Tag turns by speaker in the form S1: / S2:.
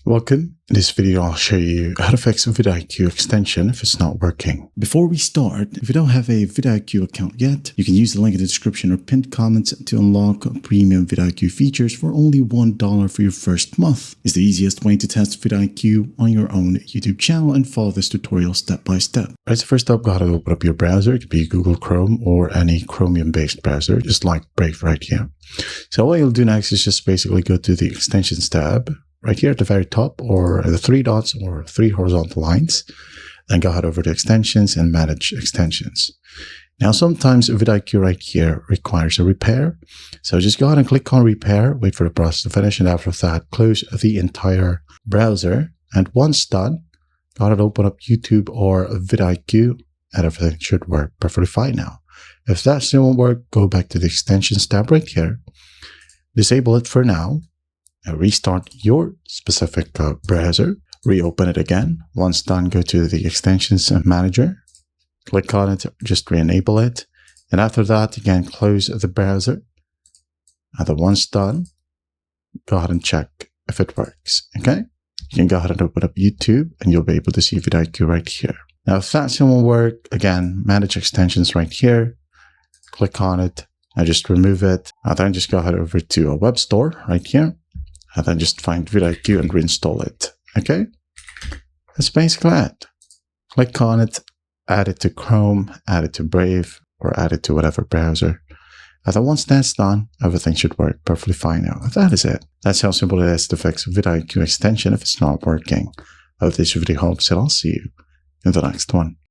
S1: Welcome. In this video, I'll show you how to fix a vidIQ extension if it's not working. Before we start, if you don't have a vidIQ account yet, you can use the link in the description or pinned comments to unlock premium vidIQ features for only $1 for your first month. It's the easiest way to test vidIQ on your own YouTube channel and follow this tutorial step by step. Right, so first up, go ahead and open up your browser. It could be Google Chrome or any Chromium-based browser, just like Brave right here. So what you'll do next is just basically go to the Extensions tab, right here at the very top, or the three dots or three horizontal lines. Then go ahead over to Extensions and Manage Extensions. Now, sometimes vidIQ right here requires a repair. So just go ahead and click on Repair, wait for the process to finish, and after that, close the entire browser. And once done, go ahead and open up YouTube or vidIQ, and everything should work perfectly fine now. If that still won't work, go back to the Extensions tab right here. Disable it for now. And restart your specific browser, reopen it again. Once done, go to the Extensions Manager, click on it, just re-enable it. And after that, again, close the browser. And then once done, go ahead and check if it works, okay? You can go ahead and open up YouTube and you'll be able to see vidIQ right here. Now, if that still won't work, again, Manage Extensions right here, click on it and just remove it. And then just go ahead over to a web store right here. And then just find vidIQ and reinstall it. Okay? That's basically it. Click on it, add it to Chrome, add it to Brave, or add it to whatever browser. And then once that's done, everything should work perfectly fine now. And that is it. That's how simple it is to fix a vidIQ extension if it's not working. I hope this video helps, and I'll see you in the next one.